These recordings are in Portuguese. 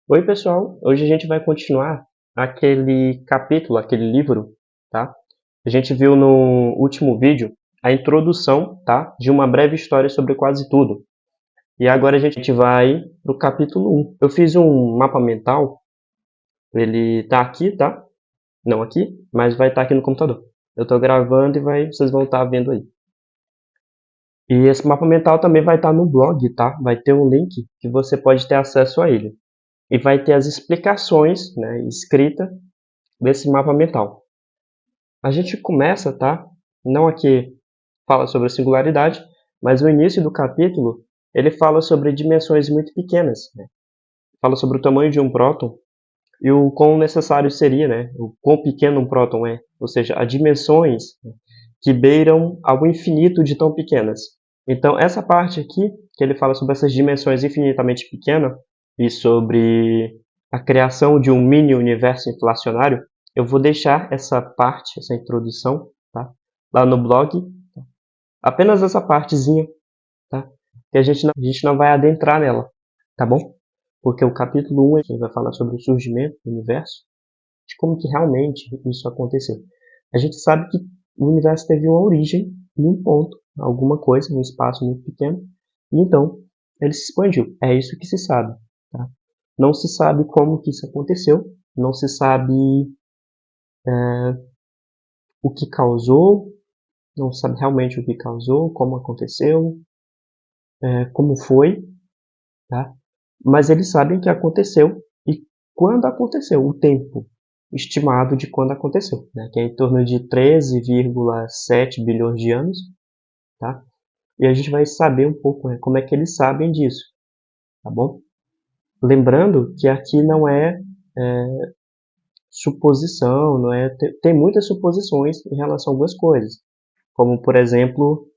Oi, pessoal. Hoje a gente vai continuar aquele capítulo, aquele livro, tá? A gente viu no último vídeo a introdução, tá? De uma breve história sobre quase tudo. E agora a gente vai pro capítulo 1. Eu fiz um mapa mental, ele tá aqui, tá? Não aqui, mas vai estar aqui no computador. Eu tô gravando e vocês vão estar vendo aí. E esse mapa mental também vai estar no blog, tá? Vai ter um link que você pode ter acesso a ele. E vai ter as explicações, né, escrita desse mapa mental. A gente começa, tá? Não aqui fala sobre a singularidade, mas o início do capítulo ele fala sobre dimensões muito pequenas, né? Fala sobre o tamanho de um próton e o quão necessário seria, né? O quão pequeno um próton é, ou seja, as dimensões que beiram ao infinito de tão pequenas. Então, essa parte aqui, que ele fala sobre essas dimensões infinitamente pequenas e sobre a criação de um mini universo inflacionário, eu vou deixar essa parte, essa introdução, tá? Lá no blog, apenas essa partezinha, tá? Que a gente não vai adentrar nela, tá bom? Porque o capítulo 1 a gente vai falar sobre o surgimento do universo, de como que realmente isso aconteceu. A gente sabe que o universo teve uma origem em um ponto, alguma coisa, um espaço muito pequeno, e então ele se expandiu. É isso que se sabe. Tá? Não se sabe como que isso aconteceu, não se sabe o que causou, não se sabe realmente o que causou, como aconteceu, como foi, tá? Mas eles sabem que aconteceu e quando aconteceu, o tempo estimado de quando aconteceu, né? Que é em torno de 13,7 bilhões de anos, tá? E a gente vai saber um pouco, né, como é que eles sabem disso, tá bom? Lembrando que aqui não é suposição, não é, tem muitas suposições em relação a algumas coisas, como por exemplo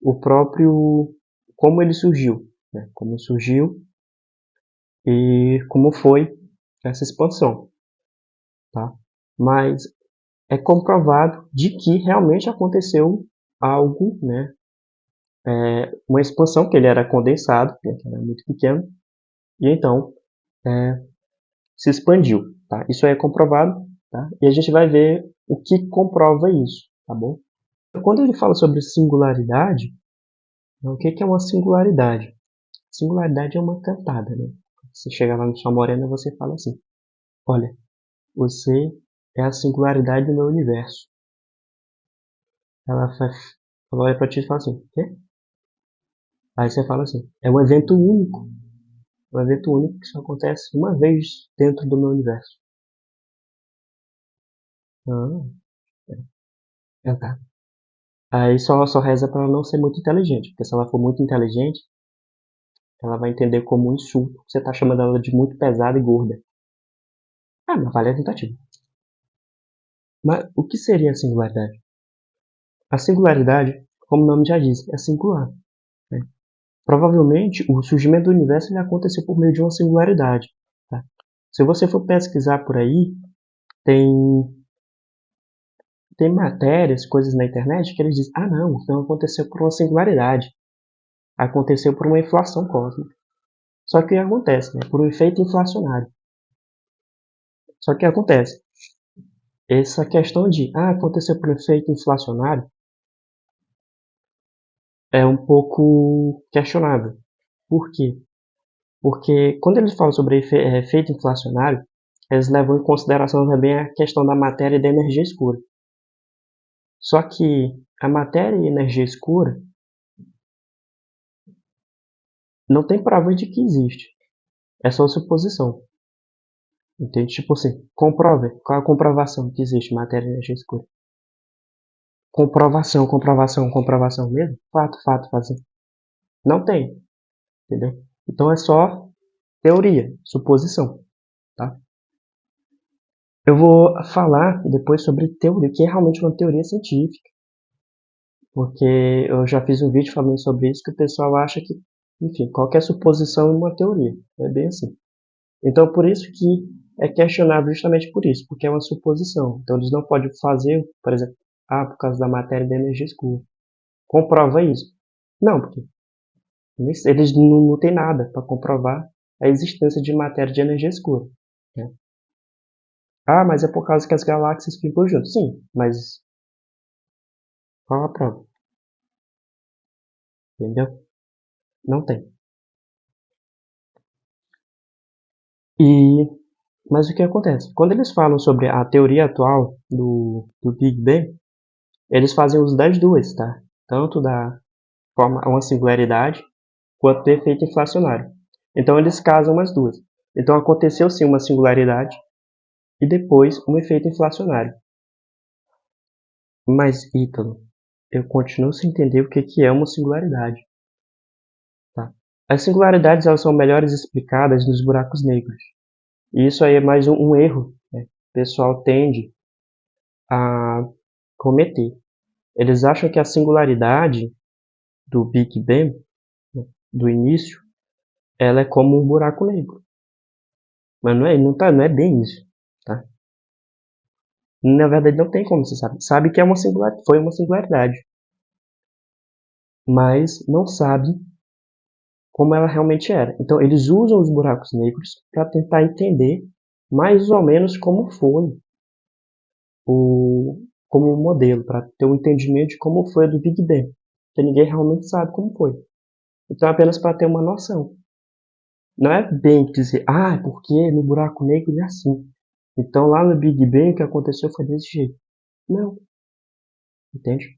o próprio como ele surgiu, né? Como surgiu e como foi essa expansão, tá? Mas é comprovado de que realmente aconteceu algo, né? Uma expansão, que ele era condensado, né, que era muito pequeno, e então se expandiu, tá? Isso é comprovado, tá? E a gente vai ver o que comprova isso, tá bom? Quando ele fala sobre singularidade, o que é uma singularidade? Singularidade é uma cantada, né? Você chega lá na sua morena e você fala assim: olha, você é a singularidade do meu universo. Ela olha pra ti e fala assim: quê? Aí você fala assim: é um evento único. Um evento único que só acontece uma vez dentro do meu universo. Ah, tá. Aí só reza pra ela não ser muito inteligente, porque se ela for muito inteligente, ela vai entender como um insulto. Você tá chamando ela de muito pesada e gorda. Ah, mas vale a tentativa. Mas o que seria a singularidade? A singularidade, como o nome já diz, é singular. Né? Provavelmente, o surgimento do universo ele aconteceu por meio de uma singularidade. Tá? Se você for pesquisar por aí, tem, tem matérias, coisas na internet que eles dizem: ah, não aconteceu por uma singularidade. Aconteceu por uma inflação cósmica. Só que o que acontece? Né? Por um efeito inflacionário. Só que o que acontece? Essa questão de aconteceu por efeito inflacionário é um pouco questionável. Por quê? Porque quando eles falam sobre efeito inflacionário, eles levam em consideração também a questão da matéria e da energia escura. Só que a matéria e a energia escura não tem prova de que existe. É só suposição. Entende? Tipo assim, comprove. Qual é a comprovação que existe matéria e energia escura? Comprovação mesmo? Fato, assim. Não tem, entendeu? Então é só teoria, suposição, tá? Eu vou falar depois sobre teoria, que é realmente uma teoria científica, porque eu já fiz um vídeo falando sobre isso que o pessoal acha que, enfim, qualquer suposição é uma teoria, não é bem assim. Então por isso que é questionável justamente por isso, porque é uma suposição. Então eles não podem fazer, por exemplo, por causa da matéria e da energia escura. Comprova isso. Não, porque eles não têm nada para comprovar a existência de matéria de energia escura, né? Ah, mas é por causa que as galáxias ficam juntas. Sim, mas qual a prova? Entendeu? Não tem. E, mas o que acontece? Quando eles falam sobre a teoria atual do Big Bang, eles fazem uso das duas, tá? Tanto da forma uma singularidade quanto do efeito inflacionário. Então eles casam as duas. Então aconteceu sim uma singularidade e depois um efeito inflacionário. Mas, Ítalo, eu continuo sem entender o que é uma singularidade. Tá? As singularidades elas são melhores explicadas nos buracos negros. E isso aí é mais um erro, né? O pessoal tende a cometer. Eles acham que a singularidade do Big Bang, né, do início, ela é como um buraco negro. Mas não é bem isso. Tá? Na verdade, não tem como você saber. Sabe que foi uma singularidade, mas não sabe como ela realmente era. Então, eles usam os buracos negros para tentar entender mais ou menos como foi como um modelo, para ter um entendimento de como foi a do Big Bang, que ninguém realmente sabe como foi. Então, apenas para ter uma noção. Não é bem dizer, porque no buraco negro é assim. Então, lá no Big Bang o que aconteceu foi desse jeito. Não, entende?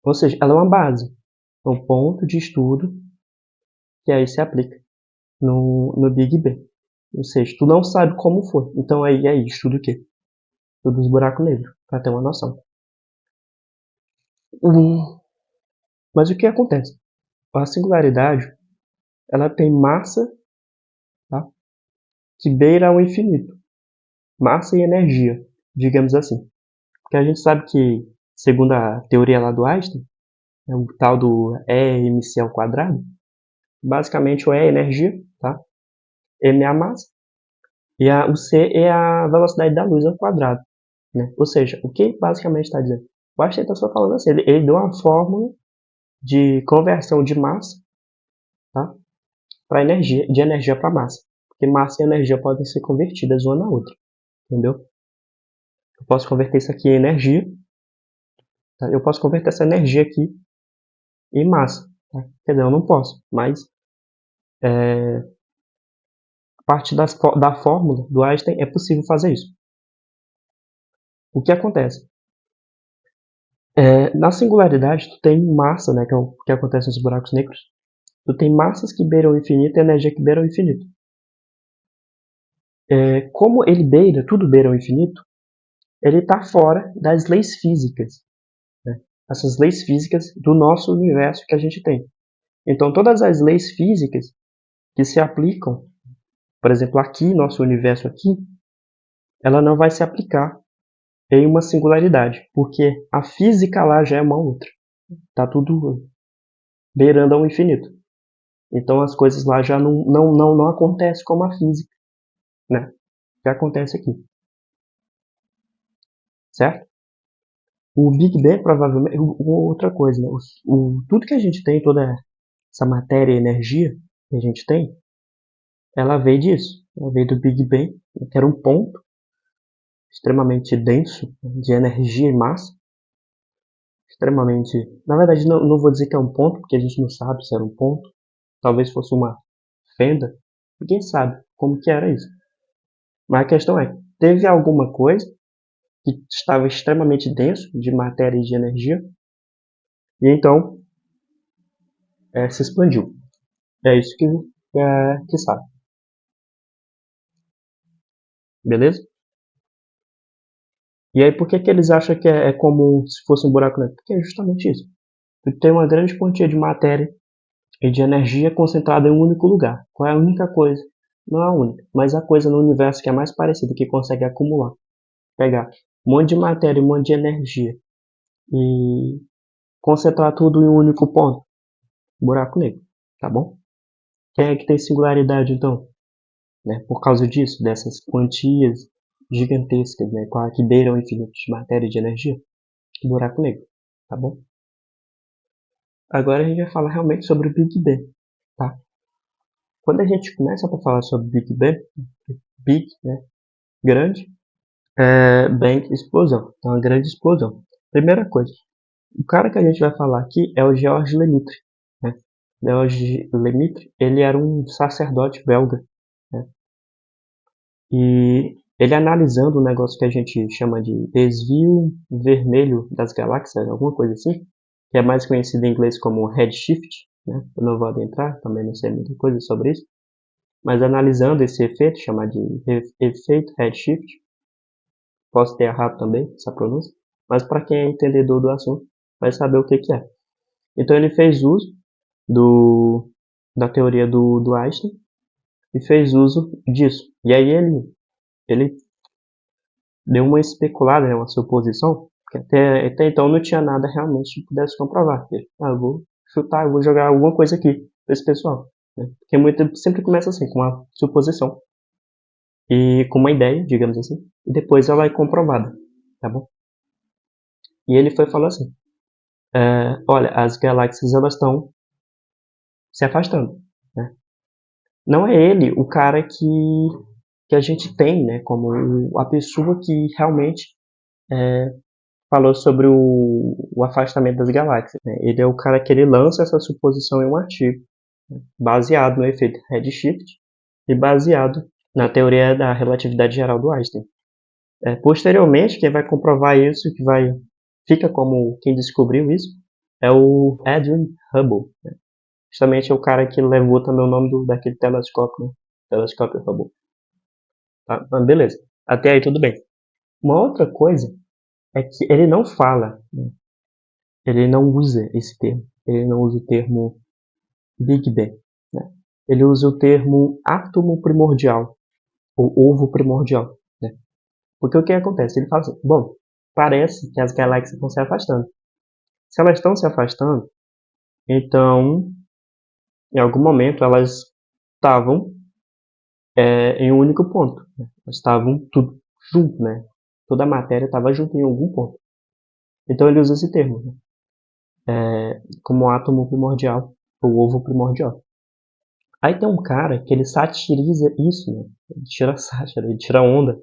Ou seja, ela é uma base, é um ponto de estudo que aí se aplica no Big Bang. Ou seja, tu não sabe como foi. Então aí estuda o quê? Estuda os buracos negros, para ter uma noção. Mas o que acontece? A singularidade, ela tem massa, tá? Que beira ao infinito. Massa e energia, digamos assim. Porque a gente sabe que, segundo a teoria lá do Einstein, é o tal do E mc ao quadrado. Basicamente o E é energia, tá? M é a massa e o c é a velocidade da luz ao quadrado, né? Ou seja, o que basicamente está dizendo? O Einstein está só falando assim, ele deu uma fórmula de conversão de massa, tá? Para energia, de energia para massa. Porque massa e energia podem ser convertidas uma na outra, entendeu? Eu posso converter isso aqui em energia, tá? Eu posso converter essa energia aqui em massa, tá? Quer dizer, eu não posso, mas a partir da fórmula do Einstein é possível fazer isso. O que acontece? Na singularidade, tu tem massa, né, que é o que acontece nos buracos negros. Tu tem massas que beiram o infinito e energia que beira o infinito. Como ele beira, tudo beira o infinito, ele está fora das leis físicas, né? Essas leis físicas do nosso universo que a gente tem. Então, todas as leis físicas que se aplicam, por exemplo, aqui, nosso universo aqui, ela não vai se aplicar em uma singularidade, porque a física lá já é uma outra. Tá tudo beirando ao infinito. Então as coisas lá já não acontecem como a física, né? Que acontece aqui, certo? O Big Bang provavelmente, outra coisa, né? Tudo que a gente tem, toda essa matéria e energia que a gente tem, ela veio disso. Ela veio do Big Bang, que era um ponto extremamente denso de energia e massa, extremamente. Na verdade, não vou dizer que é um ponto, porque a gente não sabe se era um ponto. Talvez fosse uma fenda. Ninguém sabe como que era isso. Mas a questão é, teve alguma coisa que estava extremamente denso de matéria e de energia, e então se expandiu. É isso que sabe, beleza? E aí por que eles acham que é como se fosse um buraco negro? Porque é justamente isso. Tu tem uma grande quantia de matéria e de energia concentrada em um único lugar. Qual é a única coisa? Não é a única, mas a coisa no universo que é mais parecida, que consegue acumular. Pegar um monte de matéria e um monte de energia e concentrar tudo em um único ponto. Buraco negro, tá bom? Quem é que tem singularidade então? Né? Por causa disso, dessas quantias gigantescas, né? Que beiram o infinito de matéria e de energia? Buraco negro, tá bom? Agora a gente vai falar realmente sobre o Big Bang, tá? quando a gente começa a falar sobre Big Bang, Big, né, grande, Bang, explosão. Então, uma grande explosão. Primeira coisa, o cara que a gente vai falar aqui é o Georges Lemaitre, né? Georges Lemaitre, ele era um sacerdote belga, né? E ele analisando um negócio que a gente chama de desvio vermelho das galáxias, alguma coisa assim, que é mais conhecido em inglês como redshift, né? Eu não vou adentrar, também não sei muita coisa sobre isso, mas analisando esse efeito, chamado de efeito redshift, posso ter errado também essa pronúncia, mas para quem é entendedor do assunto vai saber o que que é. Então ele fez uso do, da teoria do Einstein e fez uso disso. E aí ele deu uma especulada, né, uma suposição, que até então não tinha nada realmente que pudesse comprovar. Eu vou chutar, eu vou jogar alguma coisa aqui para esse pessoal. Né? Porque muito, sempre começa assim, com uma suposição e com uma ideia, digamos assim, e depois ela é comprovada, tá bom? E ele foi falou assim, olha, as galáxias elas estão se afastando, né? Não é ele o cara que a gente tem, né, como a pessoa que realmente falou sobre o afastamento das galáxias, né? Ele é o cara que ele lança essa suposição em um artigo, né, baseado no efeito redshift e baseado na teoria da relatividade geral do Einstein. Posteriormente, quem vai comprovar isso, fica como quem descobriu isso, é o Edwin Hubble, né? Justamente é o cara que levou também o nome daquele telescópio, né? Telescópio Hubble. Tá? Mas beleza. Até aí tudo bem. Uma outra coisa é que ele não fala, né? Ele não usa esse termo. Ele não usa o termo Big Bang, né? Ele usa o termo átomo primordial, ou ovo primordial, né? Porque o que acontece? Ele fala assim, bom, parece que as galáxias estão se afastando. Se elas estão se afastando, então, em algum momento, elas estavam em um único ponto, né? Elas estavam tudo junto, né? Toda a matéria estava junto em algum ponto. Então ele usa esse termo, né? Como átomo primordial, ou ovo primordial. Aí tem um cara que ele satiriza isso, né? Ele tira sátira, ele tira onda.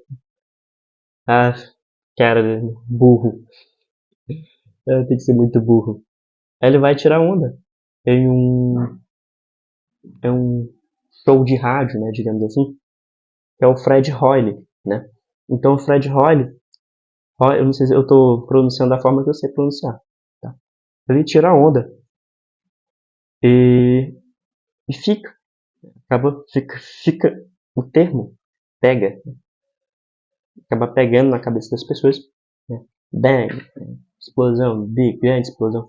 Ah, cara, burro. Tem que ser muito burro. Aí ele vai tirar onda em um show de rádio, né, digamos assim, que é o Fred Hoyle, né? Então o Fred Hoyle, eu não sei se eu estou pronunciando da forma que eu sei pronunciar, tá? Ele tira onda e, e fica, o termo pega, acaba pegando na cabeça das pessoas, né? Bang, explosão, big, grande explosão.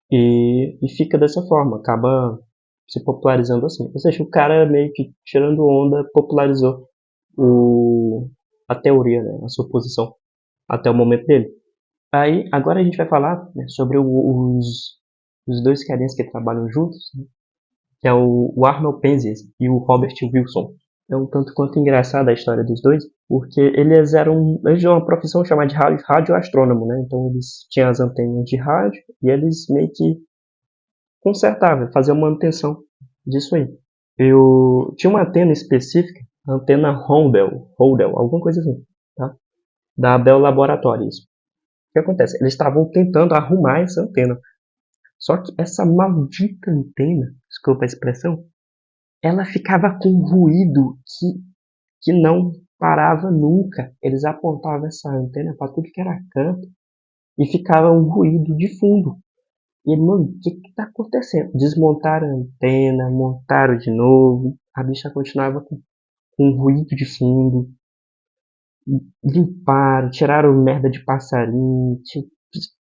E fica dessa forma, acaba se popularizando assim. Ou seja, o cara meio que tirando onda popularizou a teoria, né, a suposição, até o momento dele. Aí, agora a gente vai falar, né, sobre os dois carinhas que trabalham juntos, né, que é o Arnold Penzias e o Robert Wilson. É um tanto quanto engraçada a história dos dois, porque eles tinham uma profissão chamada de radioastrônomo, né? Então eles tinham as antenas de rádio e eles meio que consertavam, faziam manutenção disso aí. Eu tinha uma antena específica, a antena Holdell, alguma coisa assim, tá? Da Bell Laboratories. O que acontece? Eles estavam tentando arrumar essa antena. Só que essa maldita antena, desculpa a expressão, ela ficava com ruído que não parava nunca. Eles apontavam essa antena para tudo que era canto e ficava um ruído de fundo. E ele, mano, o que tá acontecendo? Desmontaram a antena, montaram de novo, a bicha continuava com um ruído de fundo, limparam, tiraram merda de passarinho,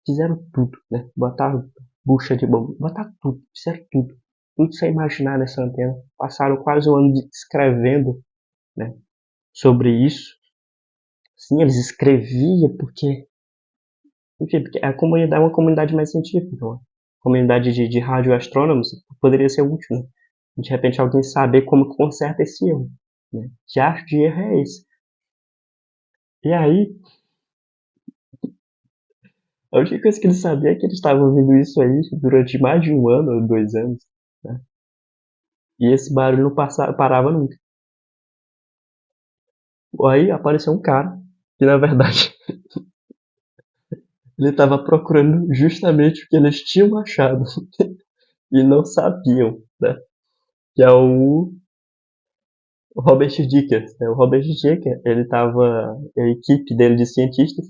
fizeram tudo, né? Botaram bucha de bambu, botaram tudo, fizeram tudo. Tudo sem imaginar nessa antena. Passaram quase um ano escrevendo, né, sobre isso. Sim, eles escreviam porque a comunidade é uma comunidade mais científica, então, a comunidade de radioastrônomos poderia ser útil, né? De repente alguém saber como conserta esse erro, né? Que acho de erro é esse? E aí, a única coisa que eles sabiam é que eles estavam ouvindo isso aí durante mais de um ano ou 2 anos, né? E esse barulho não parava nunca. Aí apareceu um cara, que na verdade ele estava procurando justamente o que eles tinham achado e não sabiam, né? Que é o Robert Dicker, né? O Robert Dicker, ele estava, a equipe dele de cientistas,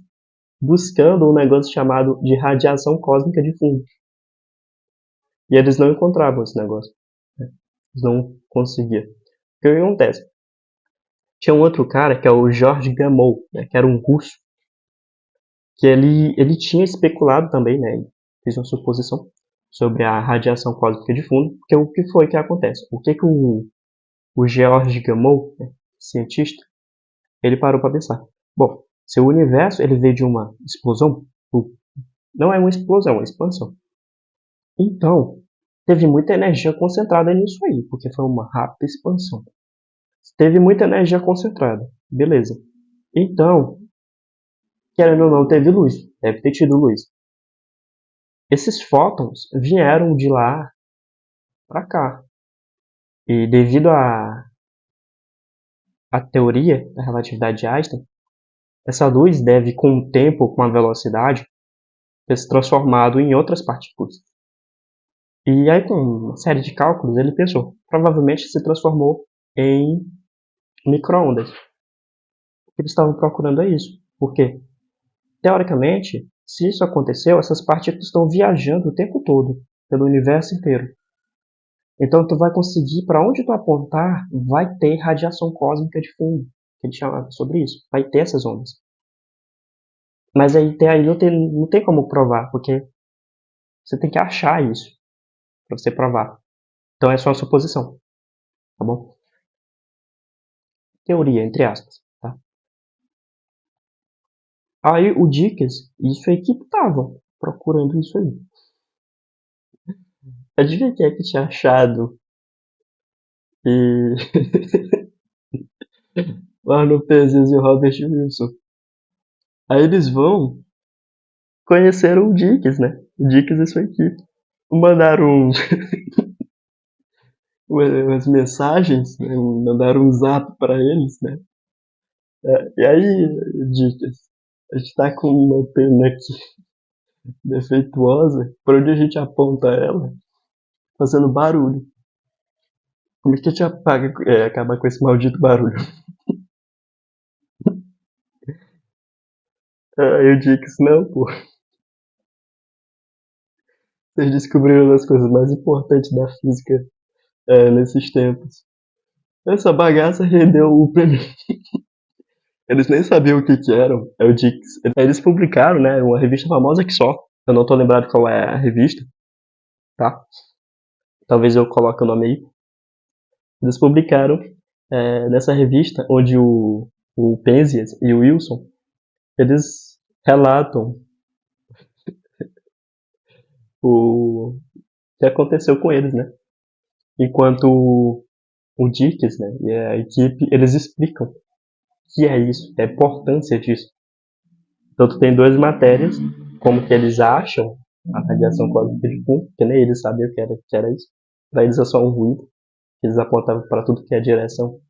buscando um negócio chamado de radiação cósmica de fundo. E eles não encontravam esse negócio, né? Eles não conseguiam. O que acontece? Tinha um outro cara, que é o George Gamow, né? Que era um russo, que ele tinha especulado também, né? Fez uma suposição sobre a radiação cósmica de fundo, porque o que foi que acontece? Que o George Gamow, né, cientista, ele parou para pensar. Bom, se o universo ele veio de uma explosão, não é uma explosão, é uma expansão. Então, teve muita energia concentrada nisso aí, porque foi uma rápida expansão. Teve muita energia concentrada, beleza. Então, querendo ou não, teve luz, deve ter tido luz. Esses fótons vieram de lá para cá. E devido à teoria da relatividade de Einstein, essa luz deve, com o tempo, com a velocidade, ter se transformado em outras partículas. E aí, com uma série de cálculos, ele pensou, provavelmente se transformou em micro-ondas. O que eles estavam procurando é isso. Por quê? Teoricamente, se isso aconteceu, essas partículas estão viajando o tempo todo, pelo universo inteiro. Então, tu vai conseguir, para onde tu apontar, vai ter radiação cósmica de fundo, que a gente chama sobre isso. Vai ter essas ondas. Mas aí não tem como provar, porque você tem que achar isso para você provar. Então é só uma suposição, tá bom? Teoria, entre aspas, tá? Aí o Dickens e sua equipe estavam procurando isso aí. Adivinha quem é que tinha achado e lá no Pezias e o Robert Wilson. Aí eles vão conhecer o Dickens, né? O Dickens e sua equipe. Mandaram umas mensagens, né? Mandaram um zap para eles, né? E aí, Dickens, a gente tá com uma pena aqui defeituosa, por onde a gente aponta ela, fazendo barulho. Como é que a gente acaba com esse maldito barulho? Aí o Dix, não, pô, vocês descobriram as coisas mais importantes da física nesses tempos. Essa bagaça rendeu o prêmio. Eles nem sabiam o que que eram, é o Dix. Eles publicaram, né, uma revista famosa que só. Eu não tô lembrado qual é a revista, tá? Talvez eu coloque o nome aí. Eles publicaram nessa revista, onde o Penzias e o Wilson, eles relatam o que aconteceu com eles, né? Enquanto o Dickens, né, e a equipe, eles explicam o que é isso, a importância disso. Então tu tem duas matérias, como que eles acham a radiação cósmica de fundo, que nem eles sabiam que era isso. Para eles é só um ruído, que eles apontavam para tudo que é direção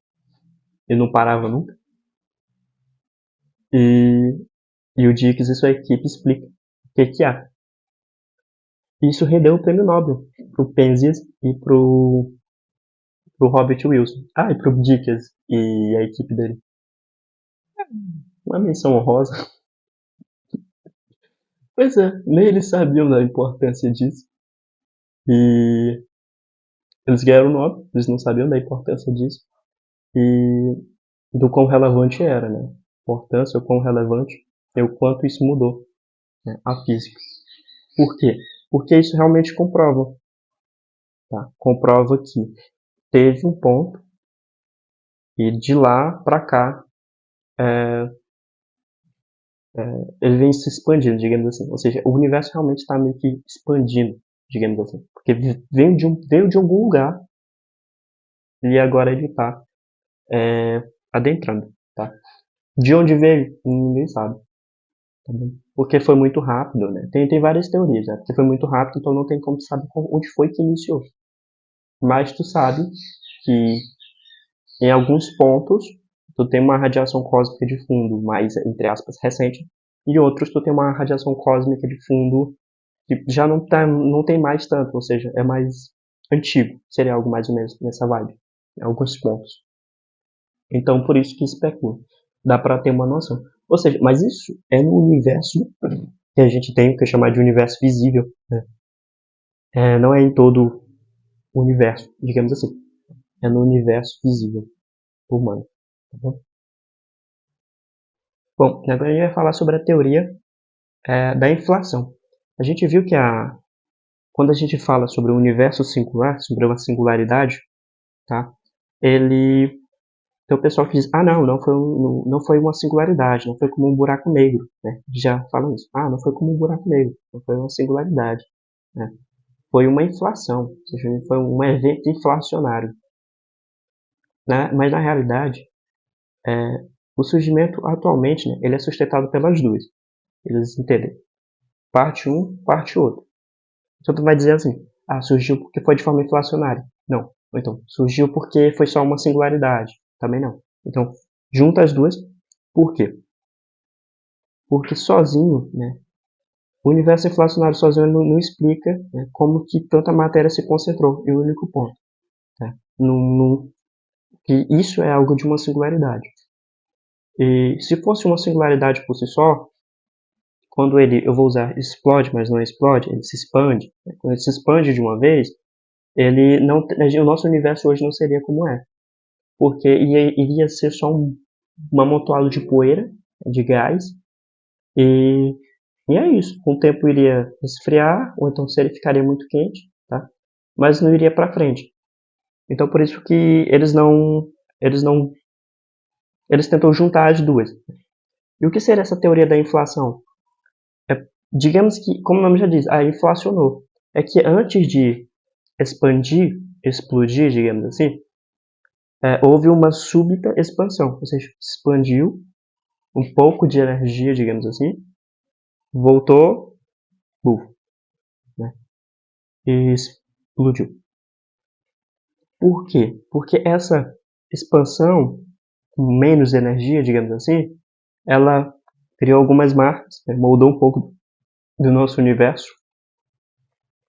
e não parava nunca. E, e o Dickens e sua equipe explicam o que que há. Isso rendeu o prêmio Nobel pro Penzias e pro Robert Wilson. Ah, e pro Dickens e a equipe dele. Uma menção honrosa. Pois é, nem eles sabiam da importância disso. E eles ganharam o Nobel, eles não sabiam da importância disso. E do quão relevante era, né? A importância, o quão relevante e o quanto isso mudou, né, a física. Por quê? Porque isso realmente comprova, tá? Comprova que teve um ponto e de lá para cá ele vem se expandindo, digamos assim. Ou seja, o universo realmente está meio que expandindo, digamos assim. Porque veio de algum lugar e agora ele está adentrando, tá? De onde veio? Ninguém sabe. Tá bom? Porque foi muito rápido, né? Tem várias teorias, né? Porque foi muito rápido, então não tem como saber onde foi que iniciou. mas tu sabe que em alguns pontos tu tem uma radiação cósmica de fundo mais, entre aspas, recente, e outros tu tem uma radiação cósmica de fundo que já não tem mais tanto, ou seja, é mais antigo, seria algo mais ou menos nessa vibe, em alguns pontos. Então, por isso que especula. Dá para ter uma noção. Ou seja, mas isso é no universo que a gente tem o que é chamado de universo visível, né? Não é em todo o universo, digamos assim. É no universo visível humano. Tá bom? Bom, agora a gente vai falar sobre a teoria da inflação. A gente viu que quando a gente fala sobre o universo singular, sobre uma singularidade, tá? Ele Tem o pessoal que diz, não foi uma singularidade, não foi como um buraco negro, né? Já falam isso. Não foi como um buraco negro, não foi uma singularidade, né? Foi uma inflação, ou seja, foi um evento inflacionário, né? Mas na realidade, o surgimento atualmente, né, ele é sustentado pelas duas. Eles entendem. Parte um, parte outro. Então tu vai dizer assim, surgiu porque foi de forma inflacionária. Não. Ou então, surgiu porque foi só uma singularidade. Também não. Então, junta as duas. Por quê? Porque sozinho, né, o universo inflacionário sozinho não explica, né, como que tanta matéria se concentrou em um único ponto. Né? Que isso é algo de uma singularidade. E se fosse uma singularidade por si só, quando eu vou usar explode, mas não explode, ele se expande. Né? Quando ele se expande de uma vez, ele não, o nosso universo hoje não seria como é. Porque iria ser só um amontoado de poeira, de gás, e é isso. Com o tempo iria esfriar, ou então se ele ficaria muito quente, tá? Mas não iria para frente. Então por isso que eles não, eles tentam juntar as duas. E o que seria essa teoria da inflação? Digamos que, como o nome já diz, inflacionou. É que antes de expandir, explodir, digamos assim, houve uma súbita expansão, ou seja, expandiu um pouco de energia, digamos assim, voltou, né, e explodiu. Por quê? Porque essa expansão, com menos energia, digamos assim, ela criou algumas marcas, né, moldou um pouco do nosso universo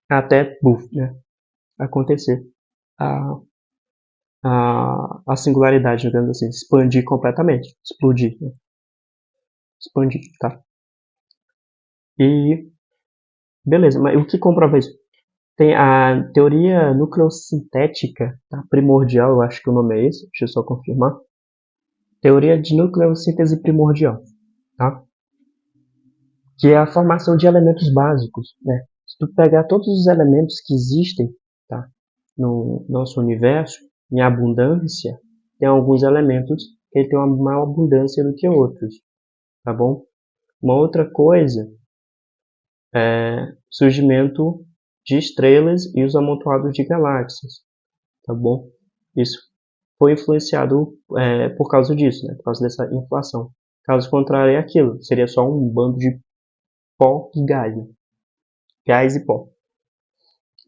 até né, acontecer a, a singularidade, digamos assim, expandir completamente, explodir, né, expandir, tá? E beleza, mas o que comprova isso? Tem a teoria nucleossintética, tá? Primordial, eu acho que o nome é esse, deixa eu só confirmar. Teoria de nucleossíntese primordial, tá? Que é a formação de elementos básicos, né? Se tu pegar todos os elementos que existem, tá, no nosso universo, em abundância, tem alguns elementos que têm uma maior abundância do que outros, tá bom? Uma outra coisa é surgimento de estrelas e os amontoados de galáxias, tá bom? Isso foi influenciado por causa disso, né? Por causa dessa inflação. Caso contrário, é aquilo. Seria só um bando de pó e gás, né? Gás e pó.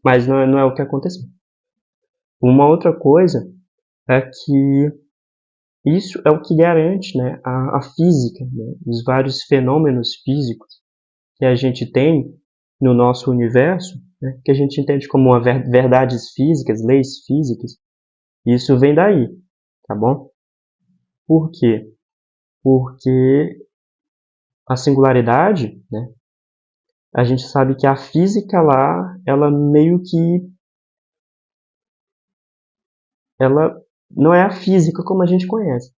Mas não é o que aconteceu. Uma outra coisa é que isso é o que garante, né, a física, né, os vários fenômenos físicos que a gente tem no nosso universo, né, que a gente entende como verdades físicas, leis físicas. Isso vem daí, tá bom? Por quê? Porque a singularidade, né, a gente sabe que a física lá, ela meio que ela não é a física como a gente conhece.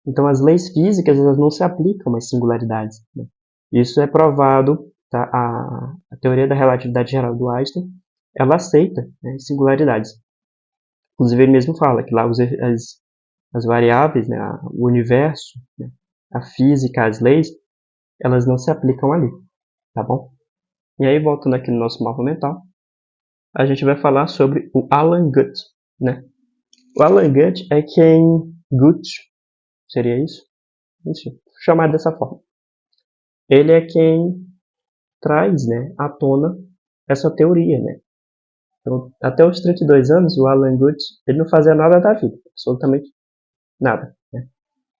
Então, as leis físicas elas não se aplicam às singularidades. Né? Isso é provado, tá? A teoria da relatividade geral do Einstein, ela aceita, né, singularidades. Inclusive, ele mesmo fala que lá as variáveis, né, o universo, né, a física, as leis, elas não se aplicam ali, tá bom? E aí, voltando aqui no nosso mapa mental, a gente vai falar sobre o Alan Guth, né? O Alan Guth é quem... Guth, seria isso? Enfim, chamado dessa forma. Ele é quem traz, né, à tona essa teoria, né? Então, até os 32 anos, o Alan Guth, ele não fazia nada da vida, absolutamente nada, né?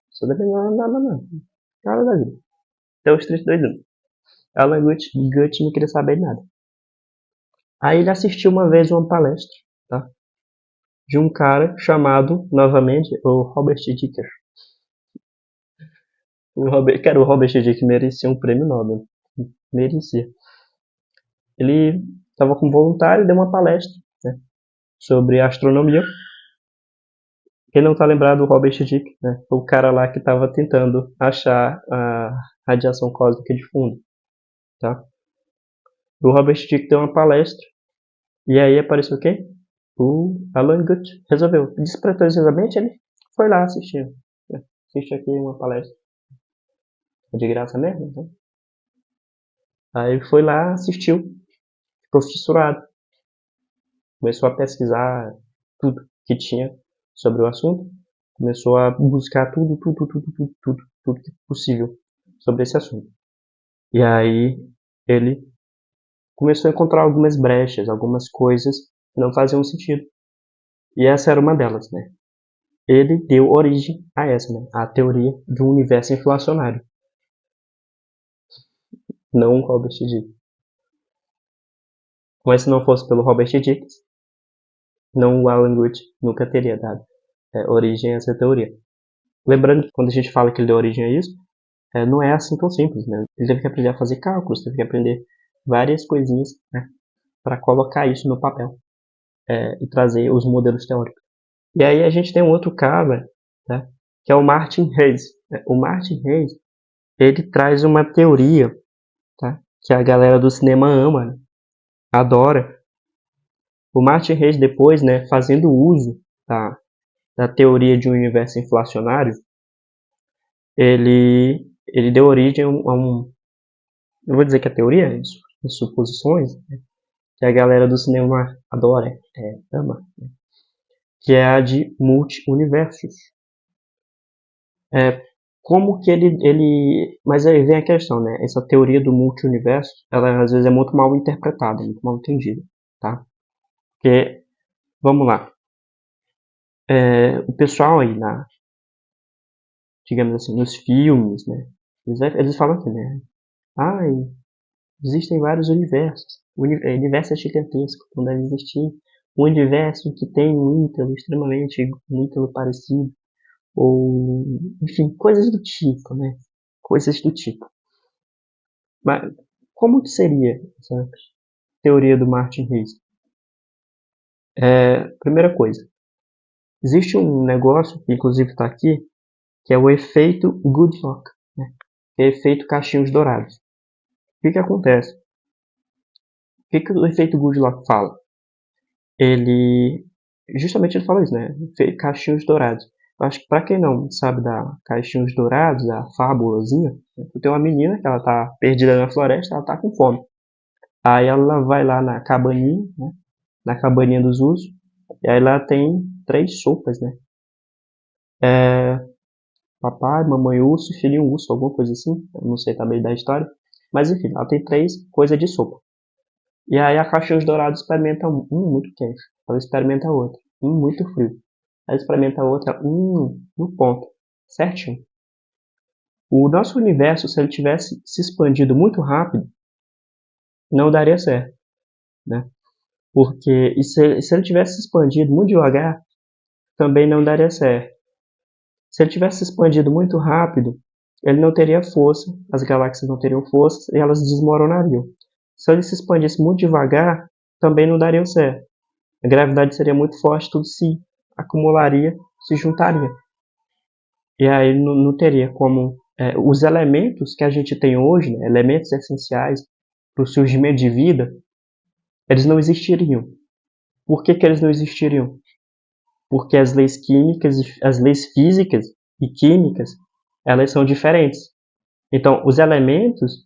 Absolutamente nada da vida. Até os 32 anos. Alan Guth não queria saber de nada. Aí ele assistiu uma vez uma palestra, tá? De um cara chamado, novamente, o Robert Dicker. O Robert Dicker merecia um prêmio Nobel. Merecia. Ele estava com voluntário e deu uma palestra, né, sobre astronomia. Quem não está lembrado do Robert Dicker, né? O cara lá que estava tentando achar a radiação cósmica de fundo, tá? O Robert Dicker deu uma palestra e aí apareceu quem? O Alan Guth. Resolveu. Despretensiosamente ele foi lá assistir. Né? Assiste aqui uma palestra. É de graça mesmo, então. Aí foi lá, assistiu, ficou fissurado. Começou a pesquisar tudo que tinha sobre o assunto. Começou a buscar tudo que possível sobre esse assunto. E aí ele começou a encontrar algumas brechas, algumas coisas que não faziam sentido. E essa era uma delas, né? Ele deu origem a essa, né? A teoria do universo inflacionário. Não o Robert Dick. Mas se não fosse pelo Robert Dick, não o Alan Guth nunca teria dado origem a essa teoria. Lembrando que quando a gente fala que ele deu origem a isso, não é assim tão simples, né? Ele teve que aprender a fazer cálculos, teve que aprender várias coisinhas, né, para colocar isso no papel e trazer os modelos teóricos. E aí a gente tem um outro cara, né, que é o Martin Hayes. O Martin Hayes, ele traz uma teoria, tá, que a galera do cinema ama, né, adora. O Martin Hayes depois, né, fazendo uso da teoria de um universo inflacionário, ele deu origem a eu vou dizer que a teoria é isso, suposições, né, que a galera do cinema adora, ama, né, que é a de multi-universos. Como que mas aí vem a questão, né? Essa teoria do multi-universo, ela às vezes é muito mal interpretada, muito mal entendida, tá? Porque, vamos lá, o pessoal aí digamos assim, nos filmes, né? Eles falam assim, né? Existem vários universos. O universo é gigantesco, não deve existir um universo que tem um ítalo parecido, ou, enfim, coisas do tipo, né? Coisas do tipo. Mas como que seria essa teoria do Martin Hayes? Primeira coisa, existe um negócio que inclusive está aqui, que é o efeito Goodlock, né? Que é o efeito cachinhos dourados. O que acontece? O que o efeito Goodlock fala? Justamente ele fala isso, né? Cachinhos dourados. Eu acho que para quem não sabe da Caixinhos Dourados, da fábulazinha, tem uma menina que ela tá perdida na floresta, ela tá com fome. Aí ela vai lá na cabaninha, né? Na cabaninha dos ursos, e aí lá tem 3 sopas, né? Papai, mamãe urso, filhinho urso, alguma coisa assim. Eu não sei também da história. Mas enfim, ela tem 3 coisas de sopa. E aí a Caixinhos Dourados experimenta um muito quente. Ela experimenta outro, muito frio. Ela experimenta outra, no ponto, certinho. O nosso universo, se ele tivesse se expandido muito rápido, não daria certo, né? Porque se ele tivesse se expandido muito devagar, também não daria certo. Se ele tivesse se expandido muito rápido, ele não teria força, as galáxias não teriam força e elas desmoronariam. Se ele se expandisse muito devagar, também não daria certo. A gravidade seria muito forte, tudo se acumularia, se juntaria. E aí não teria como... os elementos que a gente tem hoje, né, elementos essenciais para o surgimento de vida, eles não existiriam. Por que eles não existiriam? Porque as leis químicas, as leis físicas e químicas, elas são diferentes. Então, os elementos,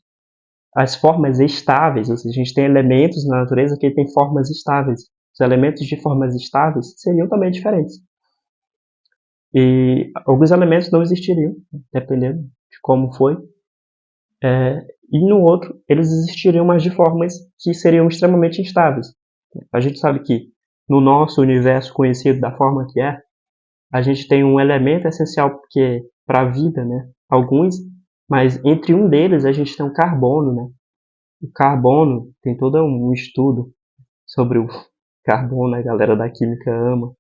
as formas estáveis, ou seja, a gente tem elementos na natureza que têm formas estáveis. Os elementos de formas estáveis seriam também diferentes. E alguns elementos não existiriam, dependendo de como foi. E no outro, eles existiriam, mas de formas que seriam extremamente instáveis. A gente sabe que no nosso universo conhecido da forma que é, a gente tem um elemento essencial para a vida, né? Alguns, mas entre um deles a gente tem o carbono, né? O carbono tem todo um estudo sobre o carbono, a galera da química ama,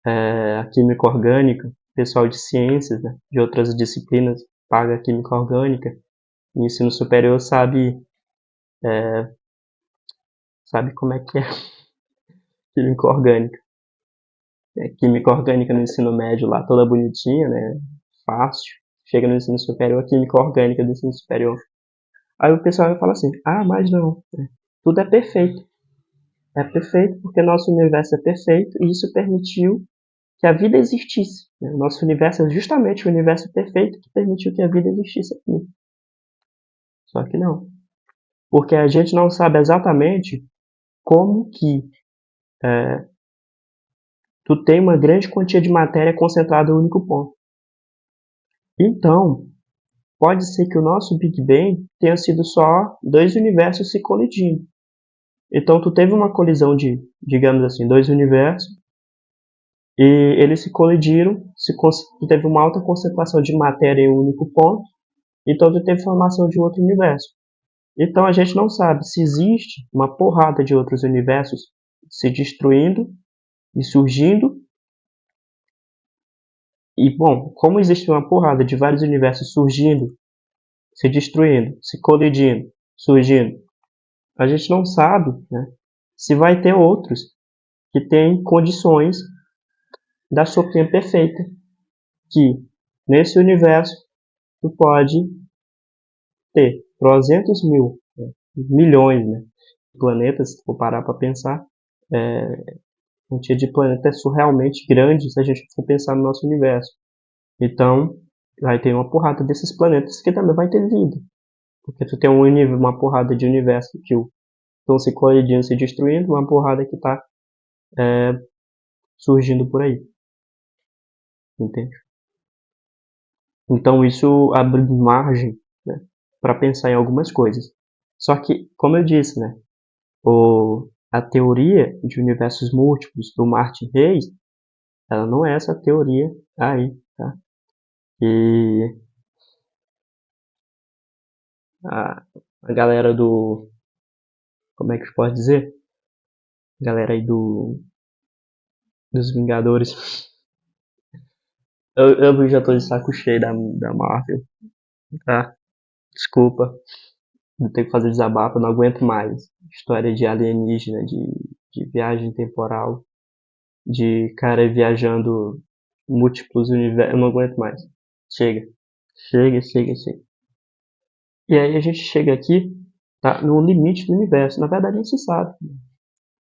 a química orgânica, o pessoal de ciências, né? De outras disciplinas paga a química orgânica, e ensino superior sabe como é que é química orgânica. Química orgânica no ensino médio lá, toda bonitinha, né? Fácil. Chega no ensino superior, a química orgânica do ensino superior. Aí o pessoal vai falar assim, mas não, tudo é perfeito. É perfeito porque nosso universo é perfeito e isso permitiu que a vida existisse. O nosso universo é justamente o universo perfeito que permitiu que a vida existisse aqui. Só que não. Porque a gente não sabe exatamente como que tu tem uma grande quantia de matéria concentrada em um único ponto. Então, pode ser que o nosso Big Bang tenha sido só dois universos se colidindo. Então, tu teve uma colisão de, digamos assim, dois universos, e eles se colidiram, tu teve uma alta concentração de matéria em um único ponto, então tu teve formação de outro universo. Então, a gente não sabe se existe uma porrada de outros universos se destruindo e surgindo. E, bom, como existe uma porrada de vários universos surgindo, se destruindo, se colidindo, surgindo, a gente não sabe, né, se vai ter outros que têm condições da sopinha perfeita, que nesse universo tu pode ter 300 mil, milhões, né, de planetas, se for parar para pensar, quantia de planetas surrealmente grande se a gente for pensar no nosso universo. Então, vai ter uma porrada desses planetas que também vai ter vida. Porque tu tem uma porrada de universo que estão se colidindo, se destruindo, uma porrada que está surgindo por aí. Entende? Então isso abre margem, né, para pensar em algumas coisas. Só que, como eu disse, né, a teoria de universos múltiplos do Martin Reis, ela não é essa teoria aí, tá? E a galera como é que pode dizer? A galera aí dos Vingadores. Eu já tô de saco cheio da Marvel, tá? Desculpa, vou ter que fazer desabafo, eu não aguento mais. História de alienígena, de viagem temporal, de cara viajando múltiplos universos, eu não aguento mais. Chega, chega, chega, chega. E aí a gente chega aqui, tá, no limite do universo. Na verdade, não se sabe.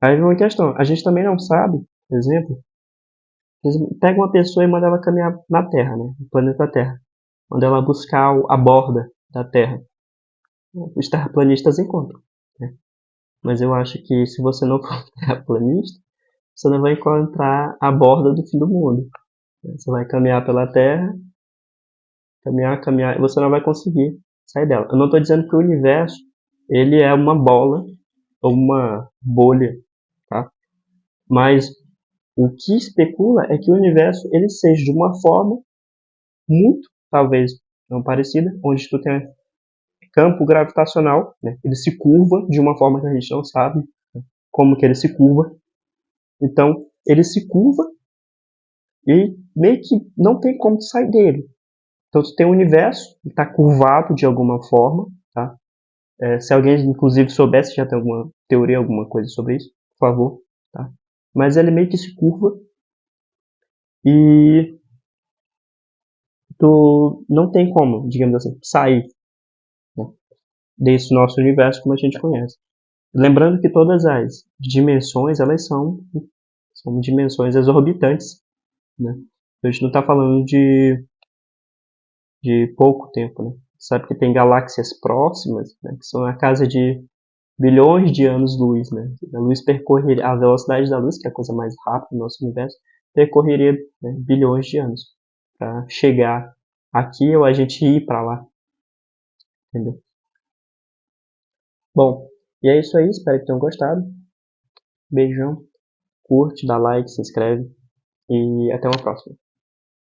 Aí vem uma questão, a gente também não sabe, por exemplo, pega uma pessoa e manda ela caminhar na Terra, né, no planeta Terra. Manda ela buscar a borda da Terra. Os terraplanistas encontram, né? Mas eu acho que se você não for terraplanista, você não vai encontrar a borda do fim do mundo. Você vai caminhar pela Terra, caminhar, caminhar, e você não vai conseguir sair dela. Eu não estou dizendo que o universo ele é uma bola ou uma bolha, tá? Mas o que especula é que o universo ele seja de uma forma muito, talvez não parecida, onde tu tem campo gravitacional, né? Ele se curva de uma forma que a gente não sabe como que ele se curva. Então, ele se curva e meio que não tem como sair dele. Então, tu tem um universo que está curvado de alguma forma, tá? Se alguém, inclusive, soubesse, já tem alguma teoria, alguma coisa sobre isso, por favor, tá? Mas ele meio que se curva e tu não tem como, digamos assim, sair, né, desse nosso universo como a gente conhece. Lembrando que todas as dimensões, elas são dimensões exorbitantes, né? A gente não está falando de pouco tempo, né? Sabe que tem galáxias próximas, né, que são a casa de bilhões de anos-luz, né? A luz percorreria, a velocidade da luz, que é a coisa mais rápida do nosso universo, percorreria, né, bilhões de anos para chegar aqui ou a gente ir para lá, entendeu? Bom, e é isso aí, espero que tenham gostado. Beijão, curte, dá like, se inscreve e até uma próxima.